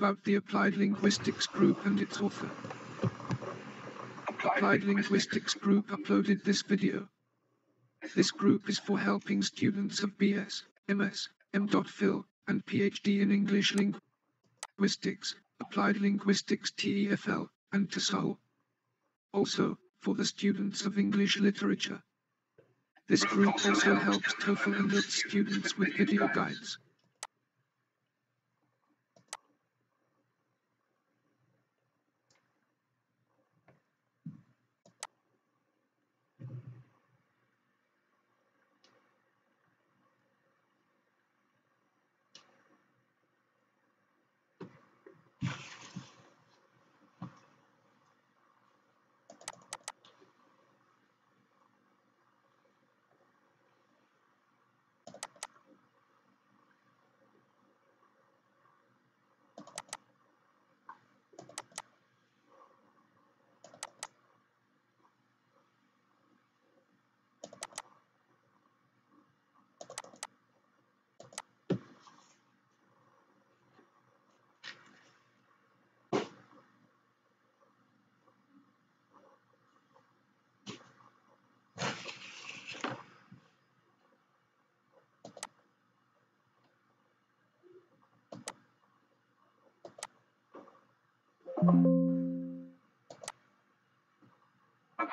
about the Applied Linguistics Group and its author. Applied Linguistics Group uploaded this video. This group is for helping students of BS, MS, M.Phil, and PhD in English Linguistics, Applied Linguistics TEFL, and TESOL. Also, for the students of English Literature. This group also helps TOEFL and IELTS students with video guides.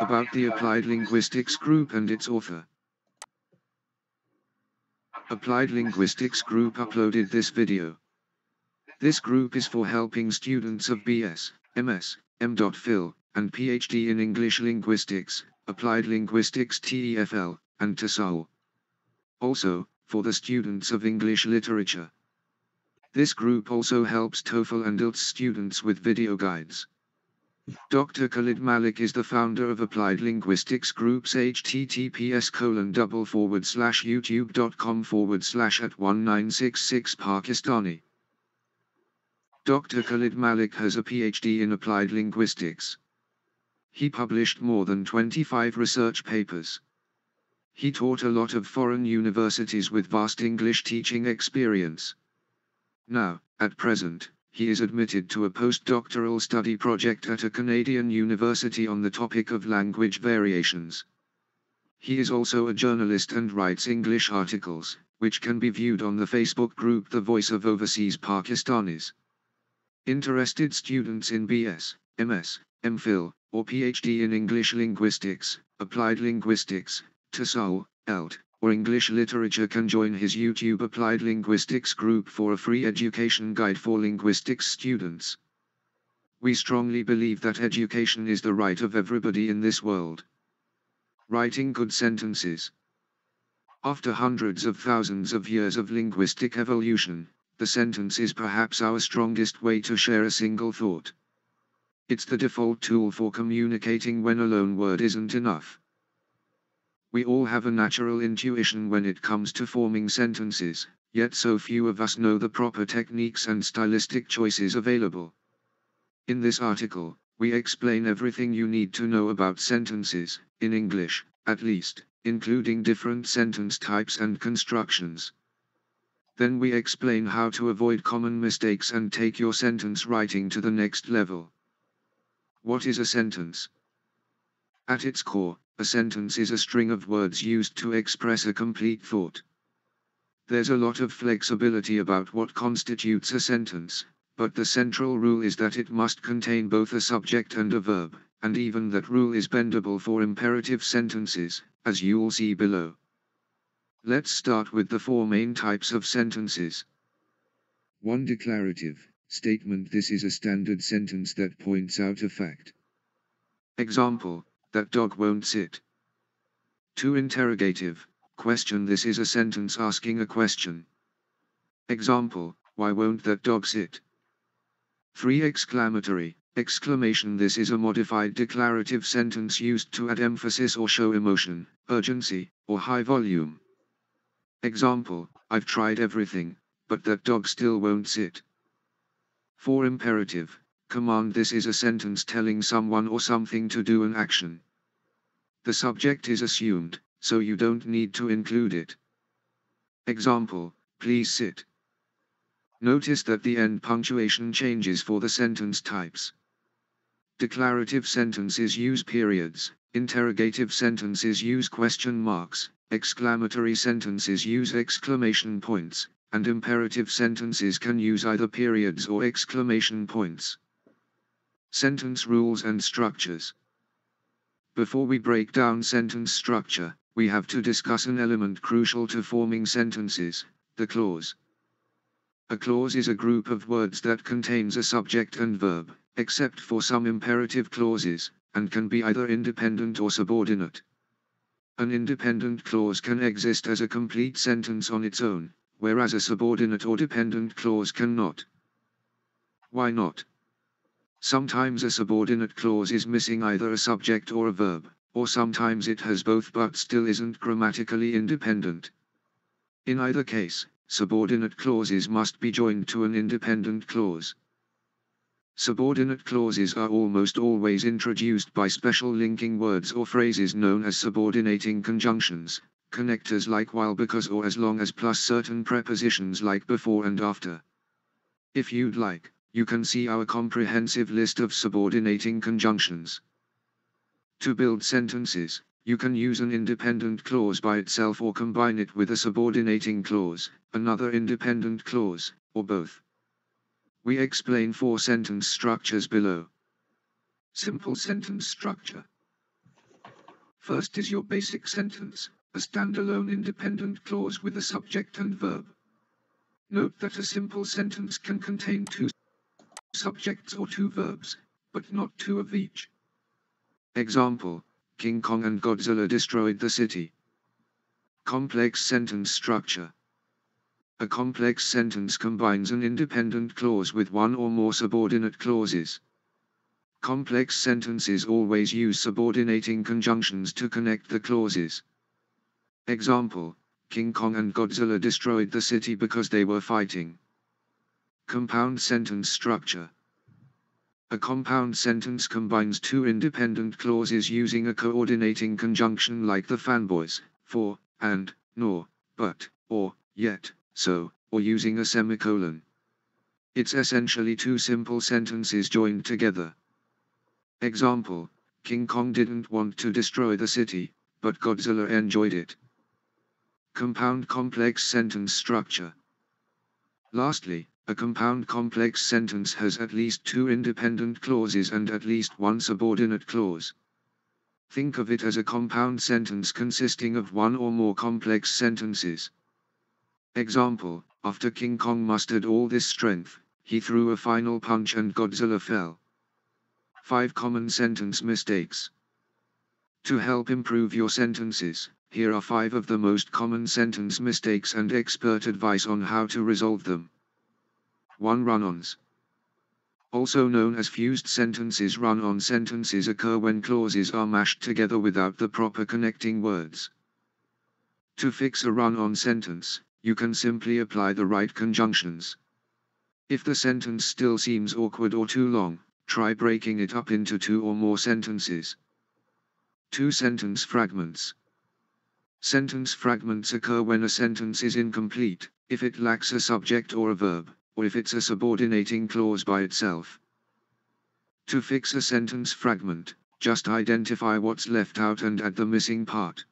About the Applied Linguistics Group and its author. Applied Linguistics Group uploaded this video. This group is for helping students of BS, MS, M.Phil, and PhD in English Linguistics, Applied Linguistics TEFL, and TESOL. Also, for the students of English Literature. This group also helps TOEFL and IELTS students with video guides. Dr. Khalid Malik is the founder of Applied Linguistics Group's https://youtube.com/@1966 Pakistani. Dr. Khalid Malik has a PhD in Applied Linguistics. He published more than 25 research papers. He taught a lot of foreign universities with vast English teaching experience. Now, at present, he is admitted to a postdoctoral study project at a Canadian university on the topic of language variations. He is also a journalist and writes English articles, which can be viewed on the Facebook group The Voice of Overseas Pakistanis. Interested students in BS, MS, MPhil, or PhD in English Linguistics, Applied Linguistics, TESOL, IELTS, or English Literature can join his YouTube Applied Linguistics Group for a free education guide for linguistics students. We strongly believe that education is the right of everybody in this world. Writing good sentences. After hundreds of thousands of years of linguistic evolution, the sentence is perhaps our strongest way to share a single thought. It's the default tool for communicating when a lone word isn't enough. We all have a natural intuition when it comes to forming sentences, yet so few of us know the proper techniques and stylistic choices available. In this article, we explain everything you need to know about sentences, in English, at least, including different sentence types and constructions. Then we explain how to avoid common mistakes and take your sentence writing to the next level. What is a sentence? At its core, a sentence is a string of words used to express a complete thought. There's a lot of flexibility about what constitutes a sentence, but the central rule is that it must contain both a subject and a verb, and even that rule is bendable for imperative sentences, as you'll see below. Let's start with the four main types of sentences. 1. Declarative statement. This is a standard sentence that points out a fact. Example, that dog won't sit. 2. Interrogative question. This is a sentence asking a question. Example, why won't that dog sit? 3. Exclamatory exclamation. This is a modified declarative sentence used to add emphasis or show emotion, urgency, or high volume. Example, I've tried everything, but that dog still won't sit. 4. Imperative command. This is a sentence telling someone or something to do an action. The subject is assumed, so you don't need to include it. Example, please sit. Notice that the end punctuation changes for the sentence types. Declarative sentences use periods, interrogative sentences use question marks, exclamatory sentences use exclamation points, and imperative sentences can use either periods or exclamation points. Sentence rules and structures. Before we break down sentence structure, we have to discuss an element crucial to forming sentences, the clause. A clause is a group of words that contains a subject and verb, except for some imperative clauses, and can be either independent or subordinate. An independent clause can exist as a complete sentence on its own, whereas a subordinate or dependent clause cannot. Why not? Sometimes a subordinate clause is missing either a subject or a verb, or sometimes it has both but still isn't grammatically independent. In either case, subordinate clauses must be joined to an independent clause. Subordinate clauses are almost always introduced by special linking words or phrases known as subordinating conjunctions, connectors like while, because, or as long as, plus certain prepositions like before and after. If you'd like, you can see our comprehensive list of subordinating conjunctions. To build sentences, you can use an independent clause by itself or combine it with a subordinating clause, another independent clause, or both. We explain 4 sentence structures below. Simple sentence structure. First is your basic sentence, a standalone independent clause with a subject and verb. Note that a simple sentence can contain 2 subjects or 2 verbs, but not 2 of each. Example: King Kong and Godzilla destroyed the city. Complex sentence structure. A complex sentence combines an independent clause with one or more subordinate clauses. Complex sentences always use subordinating conjunctions to connect the clauses. Example: King Kong and Godzilla destroyed the city because they were fighting. Compound sentence structure. A compound sentence combines 2 independent clauses using a coordinating conjunction like the fanboys, for, and, nor, but, or, yet, so, or using a semicolon. It's essentially 2 simple sentences joined together. Example: King Kong didn't want to destroy the city, but Godzilla enjoyed it. Compound complex sentence structure. Lastly, a compound complex sentence has at least 2 independent clauses and at least 1 subordinate clause. Think of it as a compound sentence consisting of 1 or more complex sentences. Example: After King Kong mustered all this strength, he threw a final punch and Godzilla fell. 5 common sentence mistakes. To help improve your sentences, here are 5 of the most common sentence mistakes and expert advice on how to resolve them. 1. Run-ons. Also known as fused sentences. Run-on sentences occur when clauses are mashed together without the proper connecting words. To fix a run-on sentence, you can simply apply the right conjunctions. If the sentence still seems awkward or too long, try breaking it up into 2 or more sentences. 2. Sentence fragments. Sentence fragments occur when a sentence is incomplete, if it lacks a subject or a verb, or if it's a subordinating clause by itself. To fix a sentence fragment, just identify what's left out and add the missing part.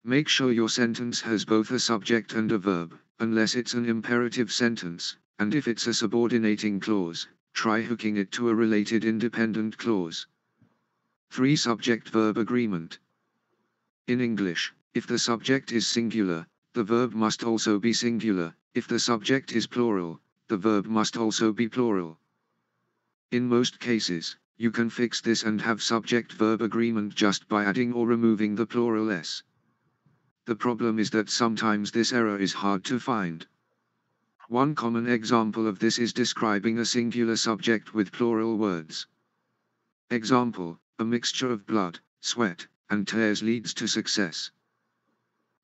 Make sure your sentence has both a subject and a verb, unless it's an imperative sentence, and if it's a subordinating clause, try hooking it to a related independent clause. 3. Subject-verb agreement. In English, if the subject is singular, the verb must also be singular. If the subject is plural, the verb must also be plural. In most cases, you can fix this and have subject-verb agreement just by adding or removing the plural s. The problem is that sometimes this error is hard to find. One common example of this is describing a singular subject with plural words. Example: a mixture of blood, sweat, and tears leads to success.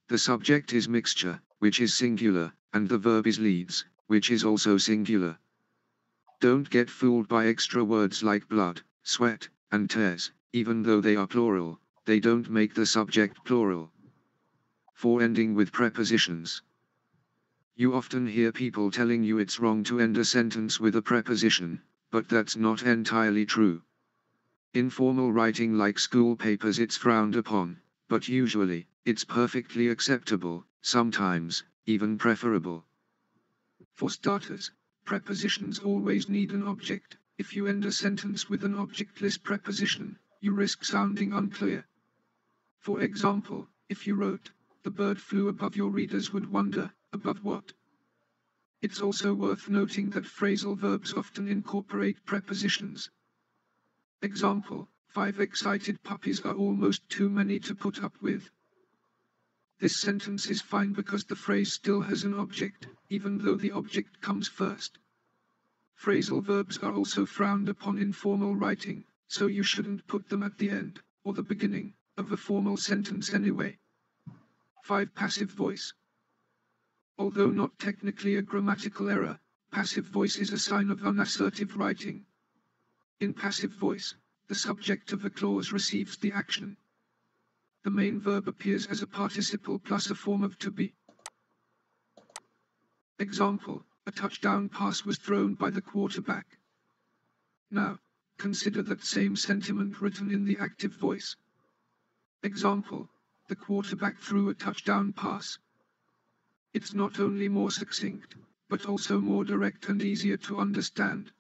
The subject is mixture, which is singular, and the verb is leads, which is also singular. Don't get fooled by extra words like blood, sweat, and tears. Even though they are plural, they don't make the subject plural. 4. Ending with prepositions. You often hear people telling you it's wrong to end a sentence with a preposition, but that's not entirely true. In formal writing like school papers it's frowned upon, but usually, it's perfectly acceptable, sometimes, even preferable. For starters, prepositions always need an object. If you end a sentence with an objectless preposition, you risk sounding unclear. For example, if you wrote, "The bird flew above," your readers would wonder, above what? It's also worth noting that phrasal verbs often incorporate prepositions. Example, 5 excited puppies are almost too many to put up with. This sentence is fine because the phrase still has an object, even though the object comes first. Phrasal verbs are also frowned upon in formal writing, so you shouldn't put them at the end, or the beginning, of a formal sentence anyway. 5. Passive voice. Although not technically a grammatical error, passive voice is a sign of unassertive writing. In passive voice, the subject of a clause receives the action. The main verb appears as a participle plus a form of to be. Example, a touchdown pass was thrown by the quarterback. Now, consider that same sentiment written in the active voice. Example, the quarterback threw a touchdown pass. It's not only more succinct, but also more direct and easier to understand.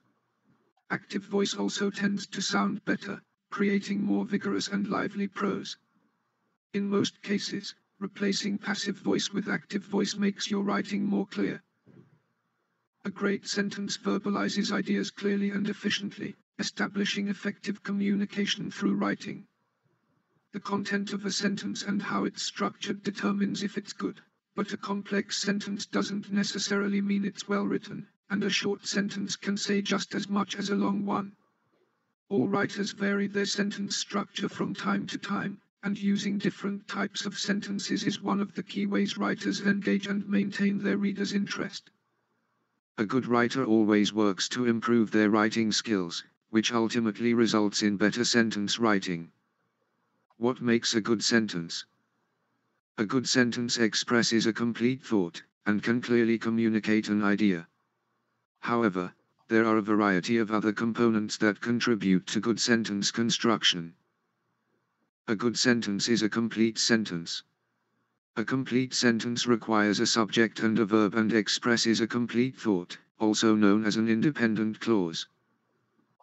Active voice also tends to sound better, creating more vigorous and lively prose. In most cases, replacing passive voice with active voice makes your writing more clear. A great sentence verbalizes ideas clearly and efficiently, establishing effective communication through writing. The content of a sentence and how it's structured determines if it's good, but a complex sentence doesn't necessarily mean it's well written, and a short sentence can say just as much as a long one. All writers vary their sentence structure from time to time, and using different types of sentences is one of the key ways writers engage and maintain their readers' interest. A good writer always works to improve their writing skills, which ultimately results in better sentence writing. What makes a good sentence? A good sentence expresses a complete thought, and can clearly communicate an idea. However, there are a variety of other components that contribute to good sentence construction. A good sentence is a complete sentence. A complete sentence requires a subject and a verb and expresses a complete thought, also known as an independent clause.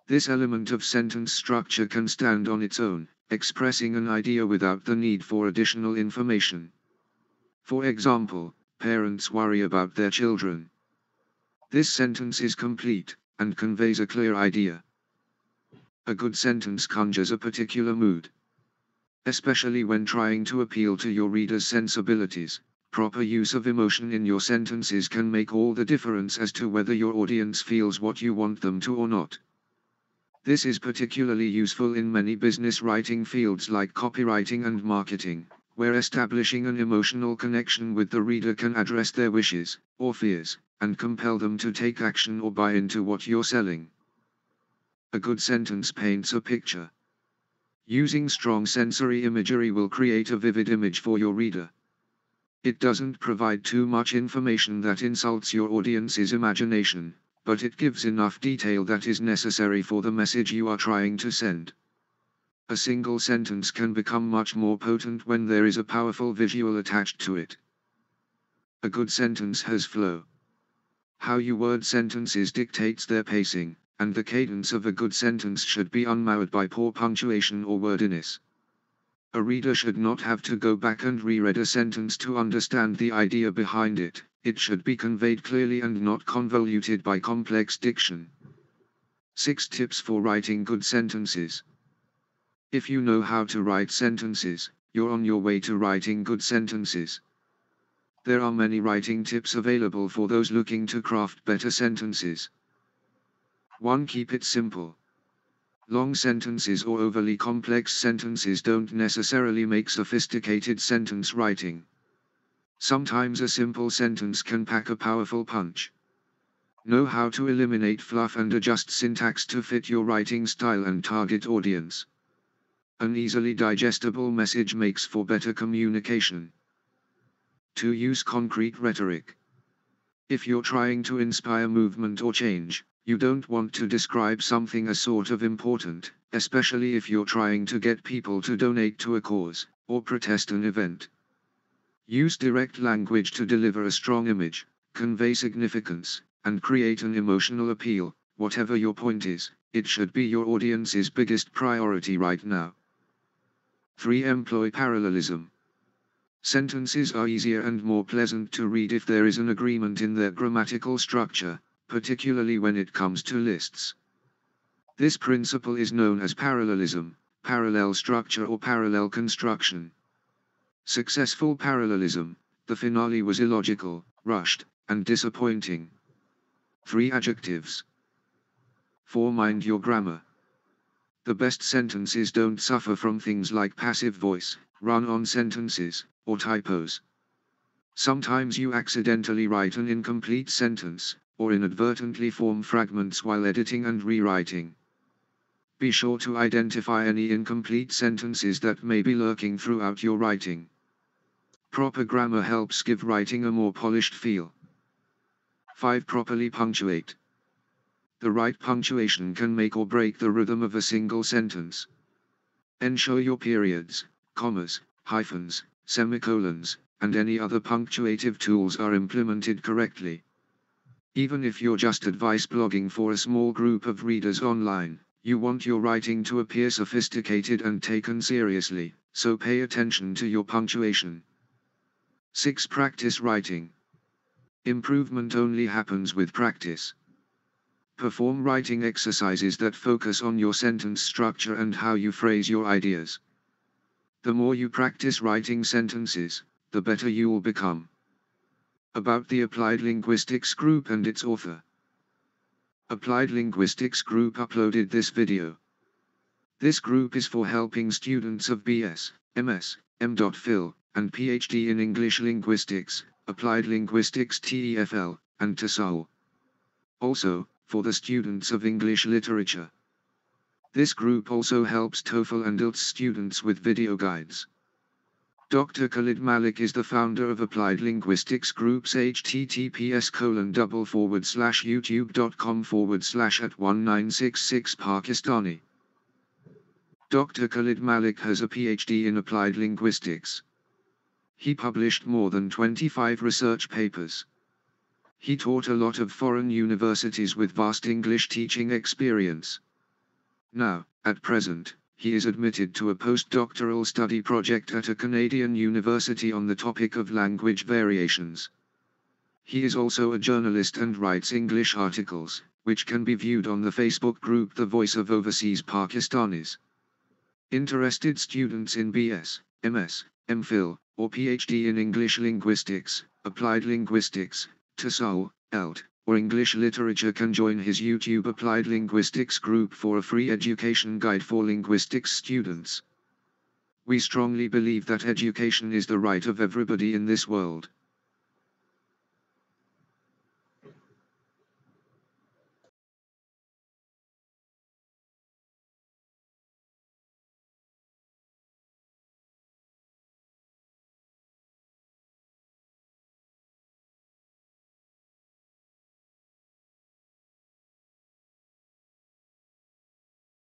This element of sentence structure can stand on its own, expressing an idea without the need for additional information. For example, parents worry about their children. This sentence is complete, and conveys a clear idea. A good sentence conjures a particular mood. Especially when trying to appeal to your reader's sensibilities, proper use of emotion in your sentences can make all the difference as to whether your audience feels what you want them to or not. This is particularly useful in many business writing fields like copywriting and marketing, where establishing an emotional connection with the reader can address their wishes, or fears, and compel them to take action or buy into what you're selling. A good sentence paints a picture. Using strong sensory imagery will create a vivid image for your reader. It doesn't provide too much information that insults your audience's imagination, but it gives enough detail that is necessary for the message you are trying to send. A single sentence can become much more potent when there is a powerful visual attached to it. A good sentence has flow. How you word sentences dictates their pacing, and the cadence of a good sentence should be unmarred by poor punctuation or wordiness. A reader should not have to go back and reread a sentence to understand the idea behind it. It should be conveyed clearly and not convoluted by complex diction. 6 tips for writing good sentences. If you know how to write sentences, you're on your way to writing good sentences. There are many writing tips available for those looking to craft better sentences. 1. Keep it simple. Long sentences or overly complex sentences don't necessarily make sophisticated sentence writing. Sometimes a simple sentence can pack a powerful punch. Know how to eliminate fluff and adjust syntax to fit your writing style and target audience. An easily digestible message makes for better communication. 2. Use concrete rhetoric. If you're trying to inspire movement or change, you don't want to describe something as sort of important, especially if you're trying to get people to donate to a cause, or protest an event. Use direct language to deliver a strong image, convey significance, and create an emotional appeal. Whatever your point is, it should be your audience's biggest priority right now. 3. Employ parallelism. Sentences are easier and more pleasant to read if there is an agreement in their grammatical structure, particularly when it comes to lists. This principle is known as parallelism, parallel structure or parallel construction. Successful parallelism, the finale was illogical, rushed, and disappointing. 3 adjectives. 4. Mind your grammar. The best sentences don't suffer from things like passive voice, run-on sentences, or typos. Sometimes you accidentally write an incomplete sentence, or inadvertently form fragments while editing and rewriting. Be sure to identify any incomplete sentences that may be lurking throughout your writing. Proper grammar helps give writing a more polished feel. 5. Properly punctuate. The right punctuation can make or break the rhythm of a single sentence. Ensure your periods, commas, hyphens, semicolons, and any other punctuative tools are implemented correctly. Even if you're just advice blogging for a small group of readers online, you want your writing to appear sophisticated and taken seriously, so pay attention to your punctuation. 6. Practice writing. Improvement only happens with practice. Perform writing exercises that focus on your sentence structure and how you phrase your ideas. The more you practice writing sentences, the better you will become. About the Applied Linguistics Group and its author. Applied Linguistics Group uploaded this video. This group is for helping students of BS, MS, M.Phil, and PhD in English Linguistics, Applied Linguistics TEFL, and TESOL. Also, for the students of English Literature. This group also helps TOEFL and IELTS students with video guides. Dr. Khalid Malik is the founder of Applied Linguistics Group's https://youtube.com/@1966 Pakistani. Dr. Khalid Malik has a PhD in Applied Linguistics. He published more than 25 research papers. He taught a lot of foreign universities with vast English teaching experience. Now, at present, he is admitted to a postdoctoral study project at a Canadian university on the topic of language variations. He is also a journalist and writes English articles, which can be viewed on the Facebook group The Voice of Overseas Pakistanis. Interested students in BS, MS, MPhil, or PhD in English Linguistics, Applied Linguistics, TESOL, IELTS, or English Literature can join his YouTube Applied Linguistics Group for a free education guide for linguistics students. We strongly believe that education is the right of everybody in this world.